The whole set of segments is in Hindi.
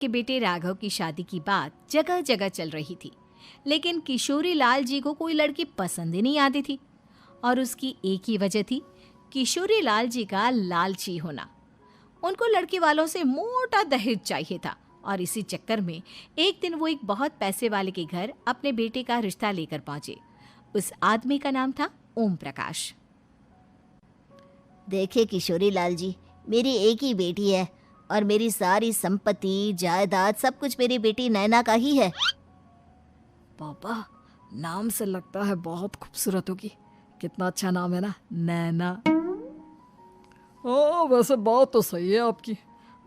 के बेटे राघव की शादी की बात जगह जगह चल रही थी, लेकिन किशोरी लाल जी को कोई लड़की पसंद ही नहीं आती थी। और उसकी एक ही वजह थी, किशोरी लाल जी का लालची होना। उनको लड़की वालों से मोटा दहेज चाहिए था और इसी चक्कर में एक दिन वो एक बहुत पैसे वाले के घर अपने बेटे का रिश्ता लेकर पहुंचे। उस आदमी का नाम था ओम प्रकाश। देखिए किशोरी लाल जी, मेरी एक ही बेटी है और मेरी सारी संपत्ति जायदाद सब कुछ मेरी बेटी नैना का ही है। पापा, नाम से लगता है बहुत खूबसूरत होगी। कितना अच्छा नाम है ना, नैना। ओ, वैसे बात तो सही है आपकी।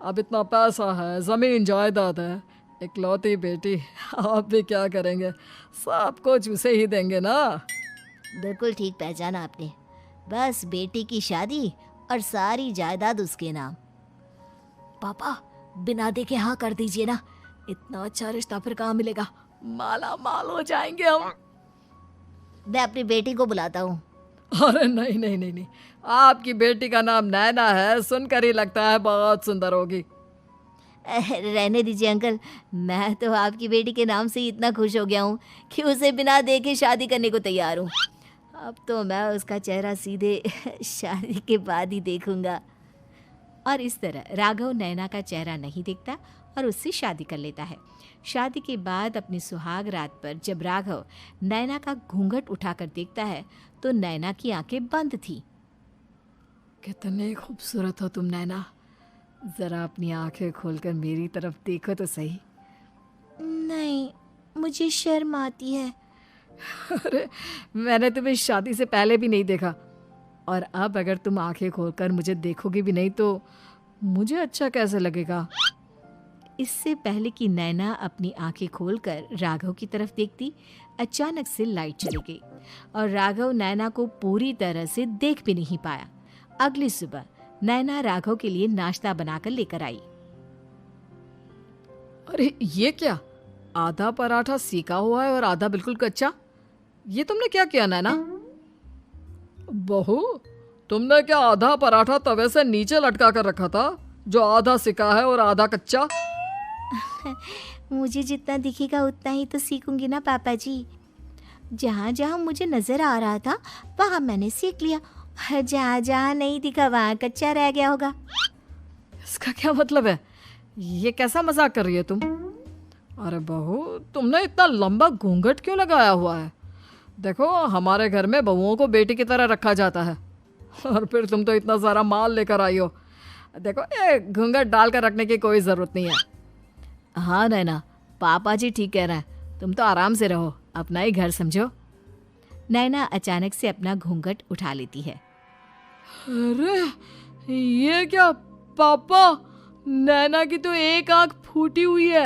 अब इतना पैसा है, जमीन जायदाद है, इकलौती बेटी, आप भी क्या करेंगे? सब कुछ उसे ही देंगे ना। बिल्कुल ठीक पहचाना आपने। बस बेटी की शादी और सारी जायदाद उसके नाम। पापा, बिना देखे हाँ कर दीजिए ना। इतना अच्छा रिश्ता फिर कहाँ मिलेगा? माला माल हो जाएंगे हम। मैं अपनी बेटी को बुलाता हूँ। अरे नहीं नहीं नहीं नहीं, आपकी बेटी का नाम नैना है, सुनकर ही लगता है बहुत सुंदर होगी। रहने दीजिए अंकल, मैं तो आपकी बेटी के नाम से ही इतना खुश हो गया हूँ कि उसे बिना देखे शादी करने को तैयार हूँ। अब तो मैं उसका चेहरा सीधे शादी के बाद ही देखूंगा। और इस तरह राघव नैना का चेहरा नहीं देखता और उससे शादी कर लेता है। शादी के बाद अपनी सुहाग रात पर जब राघव नैना का घूंघट उठाकर देखता है तो नैना की आंखें बंद थी। कितने खूबसूरत हो तुम नैना, जरा अपनी आंखें खोलकर मेरी तरफ देखो तो सही। नहीं, मुझे शर्म आती है। अरे, मैंने तुम्हें शादी से पहले भी नहीं देखा, और अब अगर तुम आंखें खोलकर मुझे देखोगी भी नहीं तो मुझे अच्छा कैसे लगेगा? इससे पहले कि नैना अपनी आंखें खोलकर राघव की तरफ देखती, अचानक से लाइट चली गई और राघव नैना को पूरी तरह से देख भी नहीं पाया। अगली सुबह नैना राघव के लिए नाश्ता बनाकर लेकर आई। अरे ये क्या, आधा पराठा सेका हुआ है और आधा बिल्कुल कच्चा। ये तुमने क्या किया नैना? बहू, तुमने क्या आधा पराठा तवे से नीचे लटका कर रखा था, जो आधा सिका है और आधा कच्चा? मुझे जितना दिखेगा उतना ही तो सीखूंगी ना पापा जी। जहाँ जहाँ मुझे नजर आ रहा था वहाँ मैंने सीख लिया, जहाँ जहाँ नहीं दिखा वहाँ कच्चा रह गया होगा। इसका क्या मतलब है? ये कैसा मजाक कर रही है तुम? अरे बहू, तुमने इतना लंबा घूंघट क्यों लगाया हुआ है? देखो, हमारे घर में बहुओं को बेटी की तरह रखा जाता है, और फिर तुम तो इतना सारा माल लेकर आई हो। देखो, ये घूंघट डालकर रखने की कोई ज़रूरत नहीं है। हाँ नैना, पापा जी ठीक कह रहे हैं, तुम तो आराम से रहो, अपना ही घर समझो। नैना अचानक से अपना घूंघट उठा लेती है। अरे ये क्या पापा, नैना की तो एक आंख फूटी हुई है।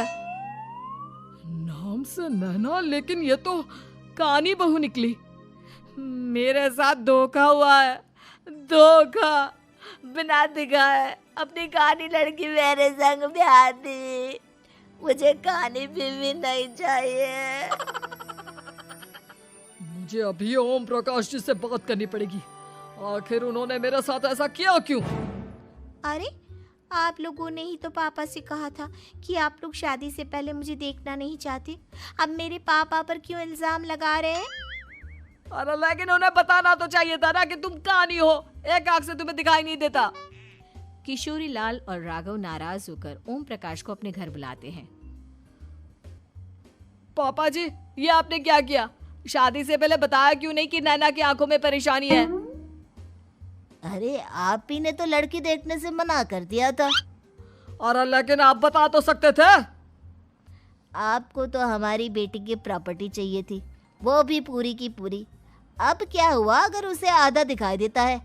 नाम से नैना, लेकिन ये तो कानी बहू निकली। मेरे साथ धोखा हुआ है, धोखा। बिना दिखाए अपनी कहानी लड़की मेरे संग ब्याह दी। मुझे कहानी भी नहीं चाहिए। मुझे अभी ओम प्रकाश जी से बात करनी पड़ेगी। आखिर उन्होंने मेरे साथ ऐसा किया क्यों? अरे, आप लोगों ने ही तो पापा से कहा था कि आप लोग शादी से पहले मुझे देखना नहीं चाहते। अब मेरे पापा पर क्यों इल्जाम लगा रहे हैं? अरे लेकिन उन्हें बताना तो चाहिए था ना कि तुम कहानी हो, एक आंख से तुम्हें दिखाई नहीं देता। किशोरी लाल और राघव नाराज होकर ओम प्रकाश को अपने घर बुलाते हैं। पापा जी, ये आपने क्या किया? शादी से पहले बताया क्यों नहीं कि नैना की आंखों में परेशानी है? अरे, आप ही ने तो लड़की देखने से मना कर दिया था। और लेकिन आप बता तो सकते थे। आपको तो हमारी बेटी की प्रॉपर्टी चाहिए थी, वो भी पूरी की पूरी। अब क्या हुआ अगर उसे आधा दिखाई देता है?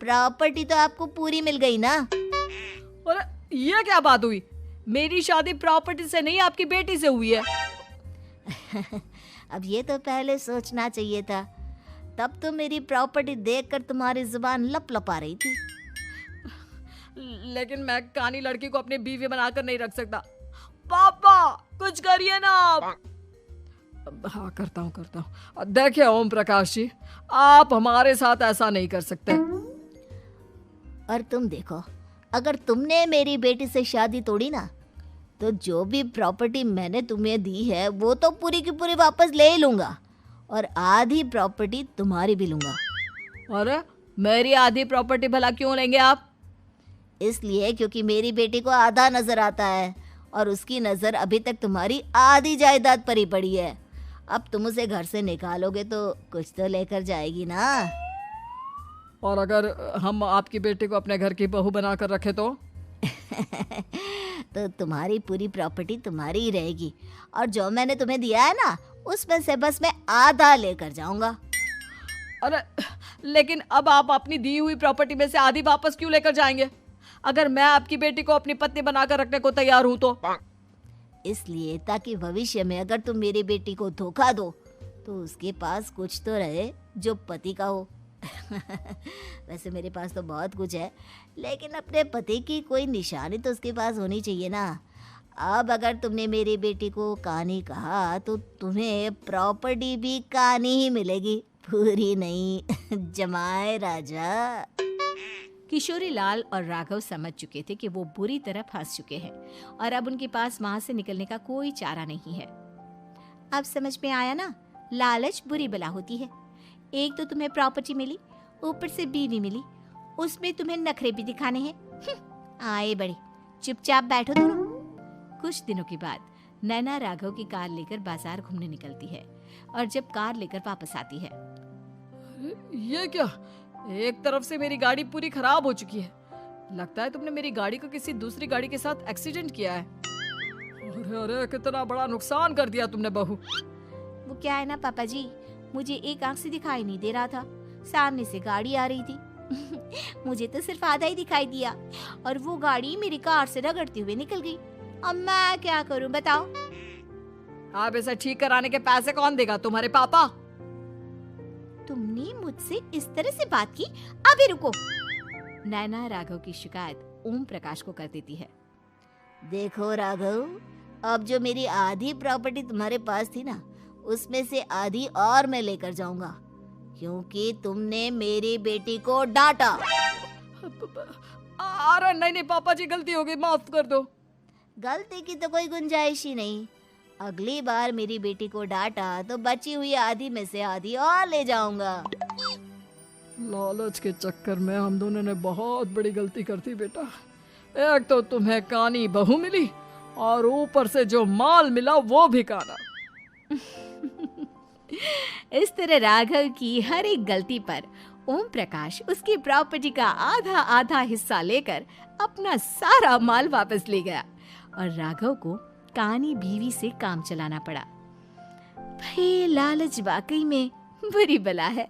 प्रॉपर्टी तो आपको पूरी मिल गई ना। अरे ये क्या बात हुई? मेरी शादी प्रॉपर्टी से नहीं, आपकी बेटी से हुई है। अब ये तो पहले सोचना चाहिए था, तब तो मेरी प्रॉपर्टी देखकर तुम्हारी जुबान लप लपा रही थी। लेकिन मैं कानी लड़की को अपनी बीवी बनाकर नहीं रख सकता। पापा, कुछ करिए ना आप। हाँ, करता हूँ। देखिए ओम प्रकाश जी, आप हमारे साथ ऐसा नहीं कर सकते। और तुम देखो, अगर तुमने मेरी बेटी से शादी तोड़ी ना तो जो भी प्रॉपर्टी मैंने तुम्हें दी है वो तो पूरी की पूरी वापस ले ही लूँगा और आधी प्रॉपर्टी तुम्हारी भी लूँगा। अरे मेरी आधी प्रॉपर्टी भला क्यों लेंगे आप? इसलिए क्योंकि मेरी बेटी को आधा नज़र आता है और उसकी नज़र अभी तक तुम्हारी आधी जायदाद पर ही पड़ी है। अब तुम उसे घर से निकालोगे तो कुछ तो लेकर जाएगी ना। और अगर हम आपकी बेटी को अपने घर की बहू बना कर रखे तो? तो तुम्हारी पूरी प्रॉपर्टी तुम्हारी ही रहेगी और जो मैंने तुम्हें दिया है ना उसमें से बस मैं आधा लेकर जाऊंगा। अरे लेकिन अब आप अपनी दी हुई प्रॉपर्टी में से आधी वापस क्यों लेकर जाएंगे? अगर मैं आपकी बेटी को अपनी पत्नी बनाकर रखने को तैयार हूं तो? इसलिए ताकि भविष्य में अगर तुम मेरी बेटी को धोखा दो तो उसके पास कुछ तो रहे जो पति का हो। वैसे मेरे पास तो बहुत कुछ है लेकिन अपने पति की कोई निशानी तो उसके पास होनी चाहिए ना। अब अगर तुमने मेरी बेटी को कानी कहा तो तुम्हें प्रॉपर्टी भी कानी ही मिलेगी, पूरी नहीं। जमाए राजा। किशोरी लाल और राघव समझ चुके थे कि वो बुरी तरह फंस चुके हैं और अब उनके पास वहां से निकलने का कोई चारा नहीं है। अब समझ में आया ना, लालच बुरी बला होती है। एक तो तुम्हें प्रॉपर्टी मिली, ऊपर से बीवी मिली, उसमें तुम्हें नखरे भी दिखाने हैं। आए बड़े, चुपचाप बैठो दोनों। कुछ दिनों के बाद नैना राघव की कार लेकर बाजार घूमने निकलती है और जब कार लेकर वापस आती है, ये क्या? एक तरफ से मेरी गाड़ी पूरी खराब हो चुकी है। लगता है तुमने मेरी गाड़ी को किसी दूसरी गाड़ी के साथ एक्सीडेंट किया है। अरे अरे कितना बड़ा नुकसान कर दिया तुमने बहू। वो क्या है ना पापा जी, मुझे एक आंख से दिखाई नहीं दे रहा था, सामने से गाड़ी आ रही थी। मुझे तो सिर्फ आधा ही दिखाई दिया और वो गाड़ी मेरी कार से रगड़ते हुए निकल गई। अब मैं क्या करूं बताओ? आप इसे ठीक कराने के पैसे कौन देगा? तुम्हारे पापा। तुमने मुझसे इस तरह से बात की? अभी रुको। नैना राघव की शिकायत ओम प्रकाश को कर देती है। देखो राघव, अब जो मेरी आधी प्रॉपर्टी तुम्हारे पास थी ना उसमें से आधी और मैं लेकर जाऊंगा क्योंकि तुमने मेरी बेटी को डांटा। अरे नहीं नहीं पापा जी, गलती हो गई, माफ कर दो। गलती की तो कोई गुंजाइश ही नहीं। अगली बार मेरी बेटी को डांटा तो बची हुई आधी में से आधी और ले जाऊंगा। लालच के चक्कर में हम दोनों ने बहुत बड़ी गलती कर दी बेटा। एक तो तुम्हें कानी बहू मिली और ऊपर से जो माल मिला वो भी काना। इस तरह राघव की हर एक गलती पर ओम प्रकाश उसकी प्रॉपर्टी का आधा आधा हिस्सा लेकर अपना सारा माल वापस ले गया और राघव को कानी बीवी से काम चलाना पड़ा। भाई लालच वाकई में बुरी बला है।